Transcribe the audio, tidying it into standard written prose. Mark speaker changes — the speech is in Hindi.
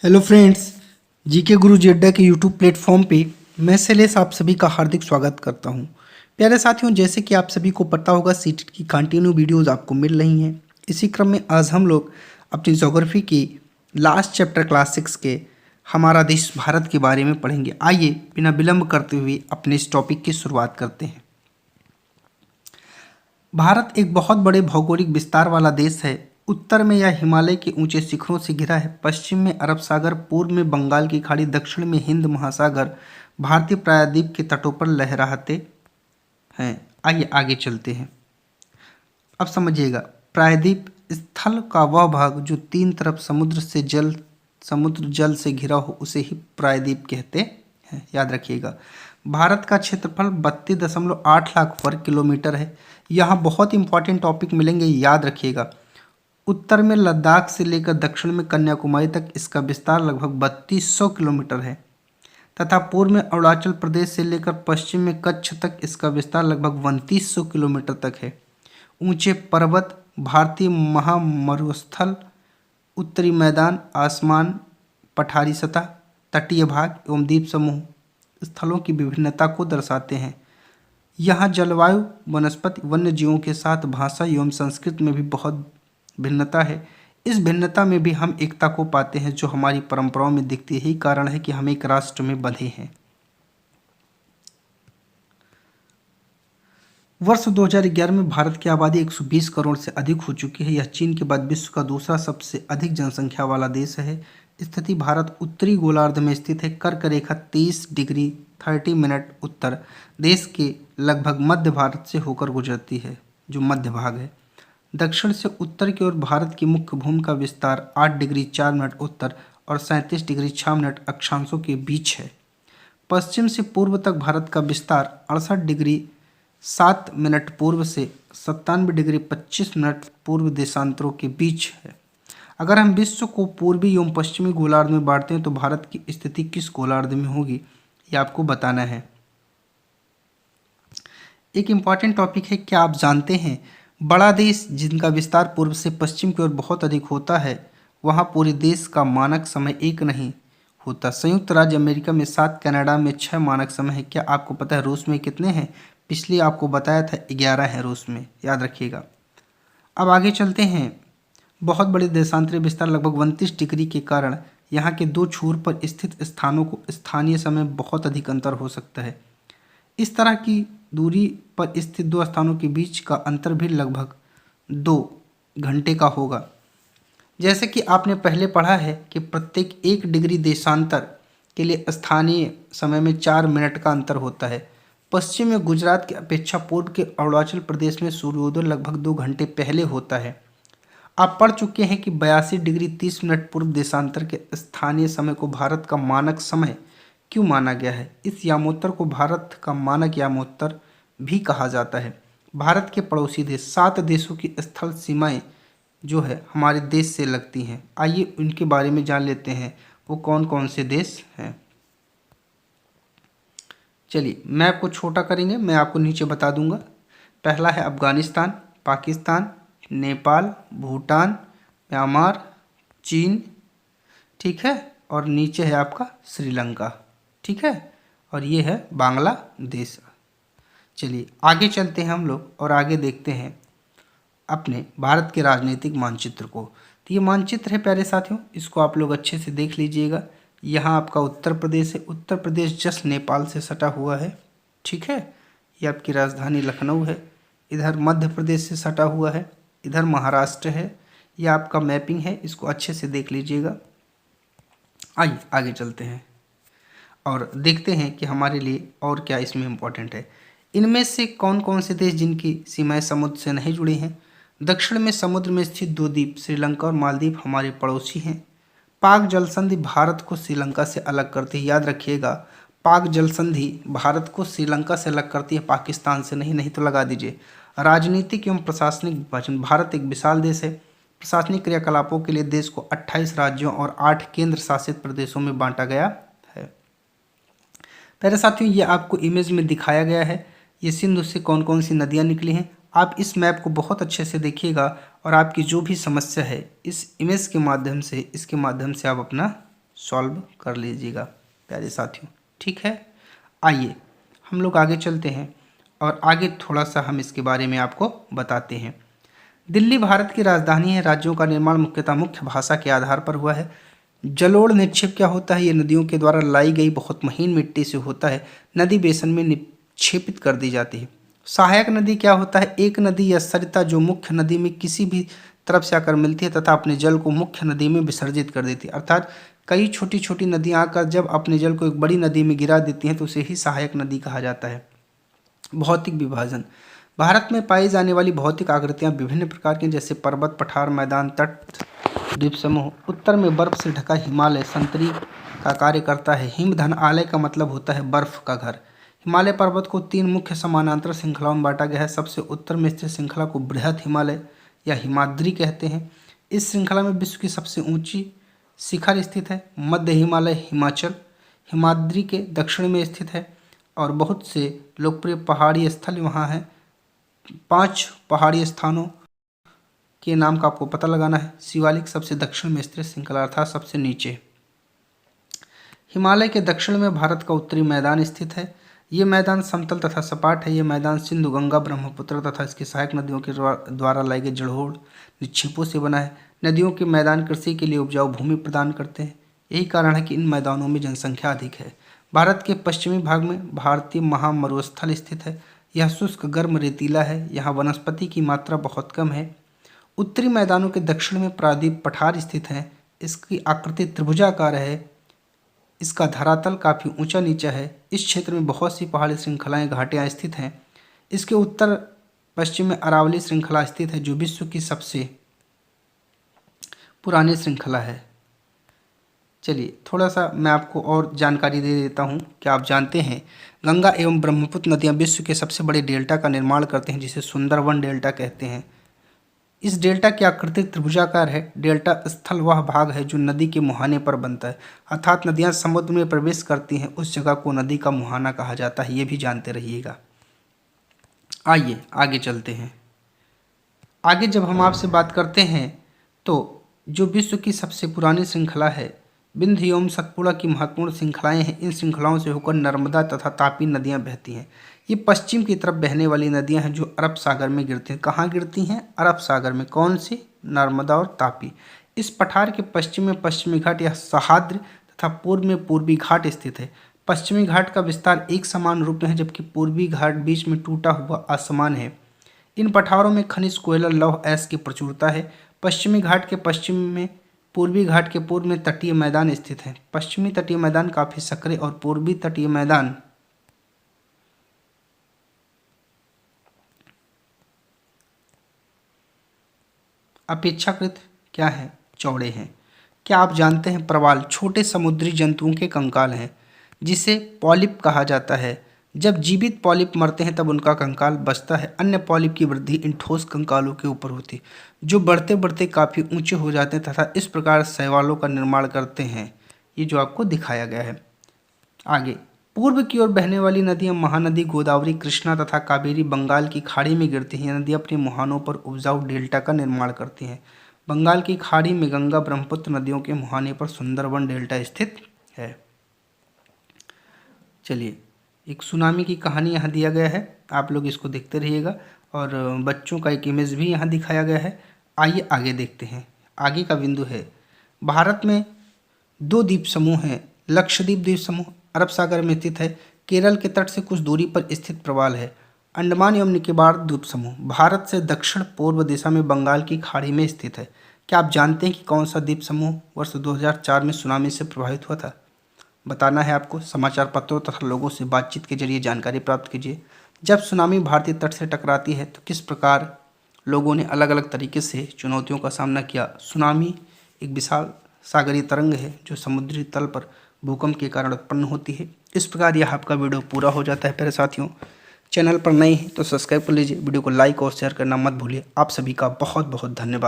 Speaker 1: हेलो फ्रेंड्स, जीके गुरु जेड्डा के यूट्यूब प्लेटफॉर्म पे मैं शैलेश आप सभी का हार्दिक स्वागत करता हूं। प्यारे साथियों, जैसे कि आप सभी को पता होगा सीटेट की कंटिन्यू वीडियोस आपको मिल रही हैं। इसी क्रम में आज हम लोग अपनी ज्योग्राफी की लास्ट चैप्टर क्लास 6 के हमारा देश भारत के बारे में पढ़ेंगे। आइए बिना विलंब करते हुए अपने इस टॉपिक की शुरुआत करते हैं। भारत एक बहुत बड़े भौगोलिक विस्तार वाला देश है। उत्तर में यह हिमालय के ऊंचे शिखरों से घिरा है। पश्चिम में अरब सागर, पूर्व में बंगाल की खाड़ी, दक्षिण में हिंद महासागर भारतीय प्रायद्वीप के तटों पर लहराते हैं। आइए आगे चलते हैं। अब समझिएगा, प्रायद्वीप स्थल का वह भाग जो तीन तरफ समुद्र जल से घिरा हो उसे ही प्रायद्वीप कहते हैं। याद रखिएगा, भारत का क्षेत्रफल 32.8 लाख वर्ग किलोमीटर है। यहाँ बहुत इंपॉर्टेंट टॉपिक मिलेंगे, याद रखिएगा। उत्तर में लद्दाख से लेकर दक्षिण में कन्याकुमारी तक इसका विस्तार लगभग 3200 किलोमीटर है तथा पूर्व में अरुणाचल प्रदेश से लेकर पश्चिम में कच्छ तक इसका विस्तार लगभग 2900 किलोमीटर तक है। ऊंचे पर्वत, भारतीय महामरुस्थल, उत्तरी मैदान, आसमान, पठारी सतह, तटीय भाग एवं द्वीप समूह स्थलों की विभिन्नता को दर्शाते हैं। यहाँ जलवायु, वनस्पति, वन्य जीवों के साथ भाषा एवं संस्कृत में भी बहुत भिन्नता है। इस भिन्नता में भी हम एकता को पाते हैं जो हमारी परंपराओं में दिखती है। यही कारण है कि हम एक राष्ट्र में बंधे हैं। वर्ष 2011 में भारत की आबादी 120 करोड़ से अधिक हो चुकी है। यह चीन के बाद विश्व का दूसरा सबसे अधिक जनसंख्या वाला देश है। स्थिति भारत उत्तरी गोलार्ध में स्थित है। कर्क रेखा 30 डिग्री 30 मिनट उत्तर देश के लगभग मध्य भारत से होकर गुजरती है, जो मध्य भाग है। दक्षिण से उत्तर की ओर भारत की मुख्य भूमि का विस्तार 8 डिग्री 4 मिनट उत्तर और 37 डिग्री 6 मिनट अक्षांशों के बीच है। पश्चिम से पूर्व तक भारत का विस्तार 68 डिग्री 7 मिनट पूर्व से 97 डिग्री 25 मिनट पूर्व देशांतरों के बीच है। अगर हम विश्व को पूर्वी एवं पश्चिमी गोलार्ध में बांटते हैं तो भारत की स्थिति किस गोलार्ध में होगी, ये आपको बताना है। एक इम्पॉर्टेंट टॉपिक है, क्या आप जानते हैं बड़ा देश जिनका विस्तार पूर्व से पश्चिम की ओर बहुत अधिक होता है वहाँ पूरे देश का मानक समय एक नहीं होता। संयुक्त राज्य अमेरिका में 7, कनाडा में 6 मानक समय है। क्या आपको पता है रूस में कितने हैं? पिछले आपको बताया था 11 है रूस में, याद रखिएगा। अब आगे चलते हैं। बहुत बड़े देशांतरी विस्तार लगभग 29 डिग्री के कारण यहाँ के दो छोर पर स्थित स्थानों को स्थानीय समय बहुत अधिक अंतर हो सकता है। इस तरह की दूरी पर स्थित दो स्थानों के बीच का अंतर भी लगभग 2 घंटे का होगा। जैसे कि आपने पहले पढ़ा है कि प्रत्येक 1 डिग्री देशांतर के लिए स्थानीय समय में 4 मिनट का अंतर होता है। पश्चिम में गुजरात की अपेक्षा पूर्व के अरुणाचल प्रदेश में सूर्योदय लगभग 2 घंटे पहले होता है। आप पढ़ चुके हैं कि 82 डिग्री 30 मिनट पूर्व देशांतर के स्थानीय समय को भारत का मानक समय क्यों माना गया है? इस यामोत्तर को भारत का मानक यामोत्तर भी कहा जाता है। भारत के पड़ोसी देश 7 देशों की स्थल सीमाएं जो है हमारे देश से लगती हैं। आइए उनके बारे में जान लेते हैं, वो कौन कौन से देश हैं। चलिए मैप को छोटा करेंगे, मैं आपको नीचे बता दूंगा। पहला है अफगानिस्तान, पाकिस्तान, नेपाल, भूटान, म्यांमार, चीन, ठीक है, और नीचे है आपका श्रीलंका, ठीक है, और ये है बांग्लादेश। चलिए आगे चलते हैं हम लोग और आगे देखते हैं अपने भारत के राजनीतिक मानचित्र को। तो ये मानचित्र है प्यारे साथियों, इसको आप लोग अच्छे से देख लीजिएगा। यहाँ आपका उत्तर प्रदेश है। उत्तर प्रदेश जस्ट नेपाल से सटा हुआ है, ठीक है। ये आपकी राजधानी लखनऊ है। इधर मध्य प्रदेश से सटा हुआ है, इधर महाराष्ट्र है। यह आपका मैपिंग है, इसको अच्छे से देख लीजिएगा। आइए आगे चलते हैं और देखते हैं कि हमारे लिए और क्या इसमें इम्पोर्टेंट है। इनमें से कौन कौन से देश जिनकी सीमाएं समुद्र से नहीं जुड़ी हैं? दक्षिण में समुद्र में स्थित 2 द्वीप श्रीलंका और मालदीव हमारे पड़ोसी हैं। पाक जल संधि भारत को श्रीलंका से अलग करती है, याद रखिएगा। पाक जल संधि भारत को श्रीलंका से अलग करती है, पाकिस्तान से नहीं। नहीं तो लगा दीजिए। राजनीतिक एवं प्रशासनिक विभाजन, भारत एक विशाल देश है। प्रशासनिक क्रियाकलापों के लिए देश को 28 राज्यों और 8 केंद्र शासित प्रदेशों में बांटा गया है। पहले साथियों ये आपको इमेज में दिखाया गया है, ये सिंधु से कौन कौन सी नदियाँ निकली हैं। आप इस मैप को बहुत अच्छे से देखिएगा और आपकी जो भी समस्या है इस इमेज के माध्यम से, इसके माध्यम से आप अपना सॉल्व कर लीजिएगा प्यारे साथियों, ठीक है। आइए हम लोग आगे चलते हैं और आगे थोड़ा सा हम इसके बारे में आपको बताते हैं। दिल्ली भारत की राजधानी है। राज्यों का निर्माण मुख्यतः मुख्य भाषा के आधार पर हुआ है। जलोढ़ निक्षेप क्या होता है? ये नदियों के द्वारा लाई गई बहुत महीन मिट्टी से होता है, नदी बेसन में निक्षेपित कर दी जाती है। सहायक नदी क्या होता है? एक नदी या सरिता जो मुख्य नदी में किसी भी तरफ से आकर मिलती है तथा अपने जल को मुख्य नदी में विसर्जित कर देती है। अर्थात कई छोटी छोटी नदियाँ आकर जब अपने जल को एक बड़ी नदी में गिरा देती हैं तो उसे ही सहायक नदी कहा जाता है। भौतिक विभाजन। भारत में पाई जाने वाली भौतिक आकृतियाँ विभिन्न प्रकार की, जैसे पर्वत, पठार, मैदान, तट, द्वीप समूह। उत्तर में बर्फ से ढका हिमालय संतरी का कार्य करता है। हिमधन आलय का मतलब होता है बर्फ का घर। हिमालय पर्वत को 3 मुख्य समानांतर श्रृंखलाओं में बांटा गया है। सबसे उत्तर में स्थित श्रृंखला को बृहद हिमालय या हिमाद्री कहते हैं। इस श्रृंखला में विश्व की सबसे ऊंची शिखर स्थित है। मध्य हिमालय हिमाचल हिमाद्री के दक्षिण में स्थित है और बहुत से लोकप्रिय पहाड़ी स्थल वहाँ हैं। 5 पहाड़ी स्थानों के नाम का आपको पता लगाना है। शिवालिक सबसे दक्षिण में स्थित श्रृंखला अर्थात सबसे नीचे। हिमालय के दक्षिण में भारत का उत्तरी मैदान स्थित है। ये मैदान समतल तथा सपाट है। ये मैदान सिंधु, गंगा, ब्रह्मपुत्र तथा इसकी सहायक नदियों के द्वारा लाई गई जलोढ़ निक्षेपों से बना है। नदियों के मैदान कृषि के लिए उपजाऊ भूमि प्रदान करते हैं। यही कारण है कि इन मैदानों में जनसंख्या अधिक है। भारत के पश्चिमी भाग में भारतीय महामरुस्थल स्थित है। यह शुष्क गर्म रेतीला है। यहाँ वनस्पति की मात्रा बहुत कम है। उत्तरी मैदानों के दक्षिण में प्रायद्वीप पठार स्थित है। इसकी आकृति त्रिभुजाकार है। इसका धरातल काफ़ी ऊंचा नीचा है। इस क्षेत्र में बहुत सी पहाड़ी श्रृंखलाएं, घाटियां स्थित हैं। इसके उत्तर पश्चिम में अरावली श्रृंखला स्थित है जो विश्व की सबसे पुरानी श्रृंखला है। चलिए थोड़ा सा मैं आपको और जानकारी दे देता हूँ। क्या आप जानते हैं गंगा एवं ब्रह्मपुत्र नदियाँ विश्व के सबसे बड़े डेल्टा का निर्माण करते हैं, जिसे सुंदरवन डेल्टा कहते हैं। इस डेल्टा की आकृति त्रिभुजाकार है। डेल्टा स्थल वह भाग है जो नदी के मुहाने पर बनता है, अर्थात नदियाँ समुद्र में प्रवेश करती हैं उस जगह को नदी का मुहाना कहा जाता है। ये भी जानते रहिएगा। आइए आगे चलते हैं। आगे जब हम आपसे बात करते हैं तो जो विश्व की सबसे पुरानी श्रृंखला है विंध्य एवं सतपुड़ा की महत्वपूर्ण श्रृंखलाएँ हैं। इन श्रृंखलाओं से होकर नर्मदा तथा तापी नदियाँ बहती हैं। ये पश्चिम की तरफ बहने वाली नदियां हैं जो अरब सागर में गिरती हैं। कहाँ गिरती हैं? अरब सागर में। कौन सी? नर्मदा और तापी। इस पठार के पश्चिम में पश्चिमी घाट या सहाद्र तथा पूर्व में पूर्वी घाट स्थित है। पश्चिमी घाट का विस्तार एक समान रूप में है जबकि पूर्वी घाट बीच में टूटा हुआ असमान है। इन पठारों में खनिज, कोयला, लौह, अयस्क की प्रचुरता है। पश्चिमी घाट के पश्चिम में पूर्वी घाट के पूर्व में तटीय मैदान स्थित है। पश्चिमी तटीय मैदान काफ़ी संकरे और पूर्वी तटीय मैदान अपेक्षाकृत क्या है? चौड़े हैं। क्या आप जानते हैं प्रवाल छोटे समुद्री जंतुओं के कंकाल हैं जिसे पॉलिप कहा जाता है। जब जीवित पॉलिप मरते हैं तब उनका कंकाल बचता है। अन्य पॉलिप की वृद्धि इन ठोस कंकालों के ऊपर होती है जो बढ़ते बढ़ते काफ़ी ऊंचे हो जाते हैं तथा इस प्रकार शैवालों का निर्माण करते हैं। ये जो आपको दिखाया गया है। आगे पूर्व की ओर बहने वाली नदियाँ महानदी गोदावरी, कृष्णा तथा कावेरी बंगाल की खाड़ी में गिरती हैं। नदियाँ अपने मुहानों पर उपजाऊ डेल्टा का निर्माण करती हैं। बंगाल की खाड़ी में गंगा ब्रह्मपुत्र नदियों के मुहाने पर सुंदरवन डेल्टा स्थित है। चलिए एक सुनामी की कहानी यहाँ दिया गया है, आप लोग इसको देखते रहिएगा और बच्चों का एक इमेज भी यहाँ दिखाया गया है। आइए आगे देखते हैं। आगे का बिंदु है भारत में 2 द्वीप समूह हैं। लक्षद्वीप द्वीप समूह अरब सागर में स्थित है। केरल के तट से कुछ दूरी पर स्थित प्रवाल है। अंडमान एवं निकोबार द्वीप समूह भारत से दक्षिण पूर्व दिशा में बंगाल की खाड़ी में स्थित है। क्या आप जानते हैं कि कौन सा द्वीप समूह वर्ष 2004 में सुनामी से प्रभावित हुआ था? बताना है आपको। समाचार पत्रों तथा लोगों से बातचीत के जरिए जानकारी प्राप्त कीजिए। जब सुनामी भारतीय तट से टकराती है तो किस प्रकार लोगों ने अलग अलग तरीके से चुनौतियों का सामना किया? सुनामी एक विशाल सागरीय तरंग है जो समुद्री तल पर भूकंप के कारण उत्पन्न होती है। इस प्रकार यह आपका वीडियो पूरा हो जाता है। प्यारे साथियों, चैनल पर नए हैं तो सब्सक्राइब कर लीजिए। वीडियो को लाइक और शेयर करना मत भूलिए। आप सभी का बहुत बहुत धन्यवाद।